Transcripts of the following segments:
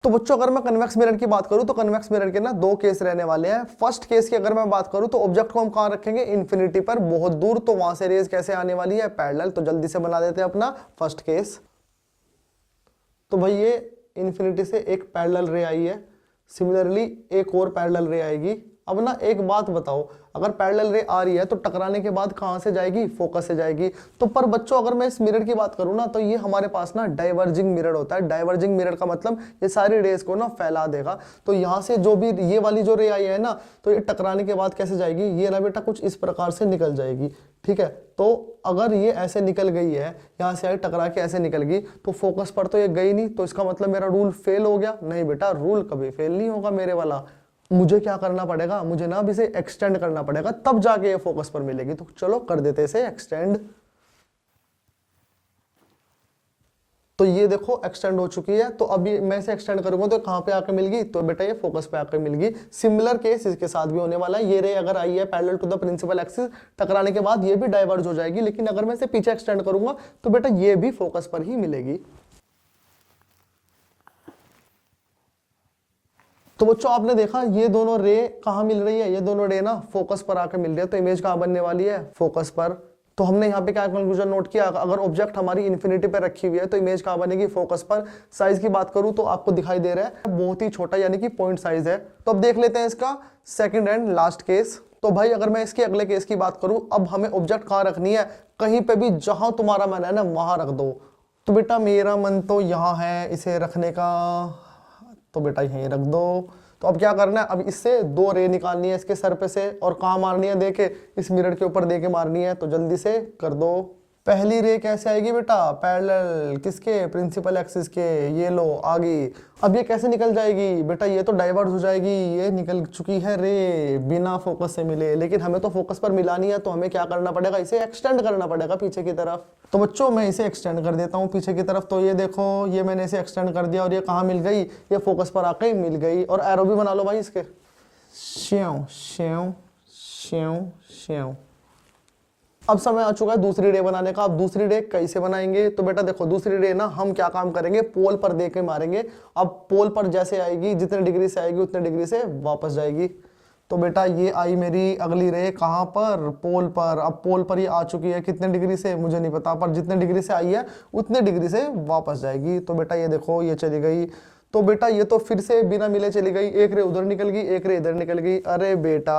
तो बच्चों अगर मैं कन्वेक्स मिरर की बात करूं तो कन्वेक्स मिरर के ना दो केस रहने वाले हैं। फर्स्ट केस की अगर मैं बात करूं तो ऑब्जेक्ट को हम कहां रखेंगे, इन्फिनिटी पर, बहुत दूर, तो वहां से रेज कैसे आने वाली है, पैरेलल। तो जल्दी से बना देते हैं अपना फर्स्ट केस। तो भाई ये इन्फिनिटी से एक पैरेलल रे आई है, सिमिलरली एक और पैरेलल रे आएगी। अब ना एक बात बताओ, अगर पैरेलल रे आ रही है तो टकराने के बाद कहां से जाएगी, फोकस से जाएगी। तो पर बच्चों अगर मैं इस मिरर की बात करूं ना तो ये हमारे पास ना डाइवर्जिंग मिरर होता है। डाइवर्जिंग मिरर का मतलब ये सारी रेस को ना फैला देगा। तो यहां से जो भी ये वाली जो रे आई है ना, तो ये टकराने के बाद कैसे जाएगी, ये ना बेटा कुछ इस प्रकार से निकल जाएगी। ठीक है, तो अगर ये ऐसे निकल गई है, यहां से आई टकरा के ऐसे निकल गई, तो फोकस पर तो ये गई नहीं, तो इसका मतलब मेरा रूल फेल हो गया। नहीं बेटा, रूल कभी फेल नहीं होगा मेरे वाला। मुझे क्या करना पड़ेगा, मुझे ना अब इसे एक्सटेंड करना पड़ेगा, तब जाके ये फोकस पर मिलेगी। तो चलो कर देते इसे एक्सटेंड। तो ये देखो एक्सटेंड हो चुकी है। तो अभी मैं इसे एक्सटेंड करूंगा तो कहां पे आके मिल गई, तो बेटा ये फोकस पे आके मिल गई। सिमिलर केस इसके साथ भी होने वाला है। ये रे अगर आई है parallel to the principal axis, टकराने के बाद ये भी डाइवर्ज हो जाएगी, लेकिन अगर मैं इसे पीछे एक्सटेंड करूंगा तो बेटा ये भी फोकस पर ही मिलेगी। तो बच्चों आपने देखा ये दोनों रे कहां मिल रही है, ये दोनों रे ना फोकस पर आकर मिल रही है। तो इमेज कहां बनने वाली है, फोकस पर। तो हमने यहाँ पे क्या कंक्लूजन नोट किया, अगर ऑब्जेक्ट हमारी इन्फिनिटी पे रखी हुई है तो इमेज कहां बनेगी, फोकस पर। साइज की बात करूं तो आपको दिखाई दे रहा है बहुत ही छोटा, यानी कि पॉइंट साइज है। तो अब देख लेते हैं इसका सेकंड एंड लास्ट केस। तो भाई अगर मैं इसके अगले केस की बात करूं, अब हमें ऑब्जेक्ट कहां रखनी है, कहीं पे भी जहां तुम्हारा मन है ना वहां रख दो। तो बेटा मेरा मन तो यहाँ है इसे रखने का, तो बेटा यहीं रख दो। तो अब क्या करना है, अब इससे दो रे निकालनी है इसके सर पे से, और कहाँ मारनी है देके, इस मिरर के ऊपर देके मारनी है। तो जल्दी से कर दो। पहली रे कैसे आएगी बेटा, पैरेलल किसके, प्रिंसिपल एक्सिस के। ये लो आ गई। अब ये कैसे निकल जाएगी बेटा, ये तो डाइवर्ट हो जाएगी, ये निकल चुकी है रे बिना फोकस से मिले। लेकिन हमें तो फोकस पर मिलानी है, तो हमें क्या करना पड़ेगा, इसे एक्सटेंड करना पड़ेगा पीछे की तरफ। तो बच्चों मैं इसे एक्सटेंड कर देता हूँ पीछे की तरफ। तो ये देखो ये मैंने इसे एक्सटेंड कर दिया, और ये कहाँ मिल गई, ये फोकस पर आके मिल गई। और एरो भी बना लो भाई इसके, श्यों श्यों श्यों श्यों। अब समय आ चुका है दूसरी रे बनाने का। अब दूसरी रे कैसे बनाएंगे, तो बेटा देखो दूसरी रे ना हम क्या काम करेंगे, पोल पर देके मारेंगे। अब पोल पर जैसे आएगी, जितने डिग्री से आएगी उतने डिग्री से वापस जाएगी। तो बेटा ये आई मेरी अगली रे कहाँ पर, पोल पर। अब पोल पर ये आ चुकी है, कितने डिग्री से मुझे नहीं पता, पर जितने डिग्री से आई है उतने डिग्री से वापस जाएगी। तो बेटा ये देखो ये चली गई। तो बेटा ये तो फिर से बिना मिले चली गई, एक रे उधर निकल गई, एक रे इधर निकल गई। अरे बेटा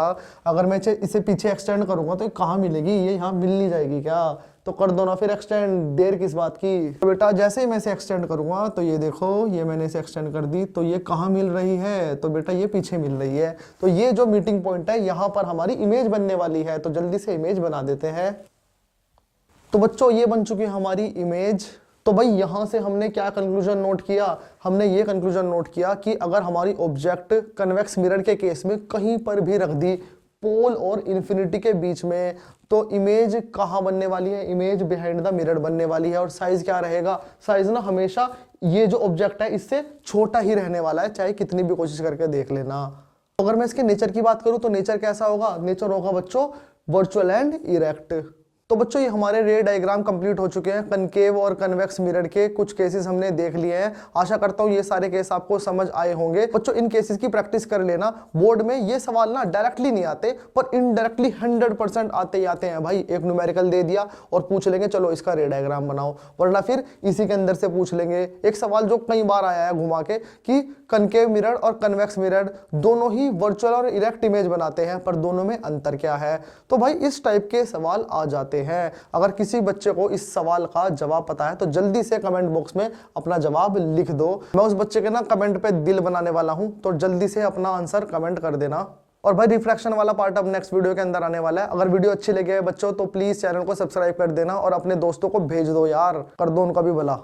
अगर मैं इसे पीछे एक्सटेंड करूंगा तो ये कहाँ मिलेगी, ये यहाँ मिल नहीं जाएगी क्या। तो कर दो ना फिर एक्सटेंड, देर किस बात की। तो बेटा जैसे ही मैं इसे एक्सटेंड करूंगा तो ये देखो ये मैंने इसे एक्सटेंड कर दी, तो ये कहाँ मिल रही है, तो बेटा ये पीछे मिल रही है। तो ये जो मीटिंग पॉइंट है यहाँ पर हमारी इमेज बनने वाली है। तो जल्दी से इमेज बना देते हैं। तो बच्चों ये बन चुकी है हमारी इमेज। तो भाई यहां से हमने क्या कंक्लूजन नोट किया, हमने ये कंक्लूजन नोट किया कि अगर हमारी ऑब्जेक्ट कन्वेक्स मिरर के केस में कहीं पर भी रख दी पोल और इन्फिनिटी के बीच में, तो इमेज कहां बनने वाली है, इमेज बिहाइंड द मिरर बनने वाली है। और साइज क्या रहेगा, साइज ना हमेशा ये जो ऑब्जेक्ट है इससे छोटा ही रहने वाला है, चाहे कितनी भी कोशिश करके देख लेना। अगर मैं इसके नेचर की बात करूं तो नेचर कैसा होगा, नेचर होगा बच्चों वर्चुअल एंड इरेक्ट। तो बच्चों ये हमारे रे डायग्राम कंप्लीट हो चुके हैं। कनकेव और कन्वेक्स मिरर के कुछ केसेस हमने देख लिए हैं। आशा करता हूँ ये सारे केस आपको समझ आए होंगे। बच्चों इन केसेस की प्रैक्टिस कर लेना। बोर्ड में ये सवाल ना डायरेक्टली नहीं आते, पर इनडायरेक्टली 100% आते ही आते हैं भाई। एक न्यूमेरिकल दे दिया और पूछ लेंगे चलो इसका रे डायग्राम बनाओ, वरना फिर इसी के अंदर से पूछ लेंगे। एक सवाल जो कई बार आया है घुमा के कि कनकेव मिरर और कन्वेक्स मिरर दोनों ही वर्चुअल और इरेक्ट इमेज बनाते हैं, पर दोनों में अंतर क्या है। तो भाई इस टाइप के सवाल आ जाते हैं। अगर किसी बच्चे को इस सवाल का जवाब पता है तो जल्दी से कमेंट बॉक्स में अपना जवाब लिख दो। मैं उस बच्चे के ना कमेंट पे दिल बनाने वाला हूं, तो जल्दी से अपना आंसर कमेंट कर देना। और भाई रिफ्रैक्शन वाला पार्ट अब नेक्स्ट वीडियो के अंदर आने वाला है। अगर वीडियो अच्छी लगे बच्चों तो प्लीज चैनल को सब्सक्राइब कर देना और अपने दोस्तों को भेज दो यार, कर दो उनका भी भला।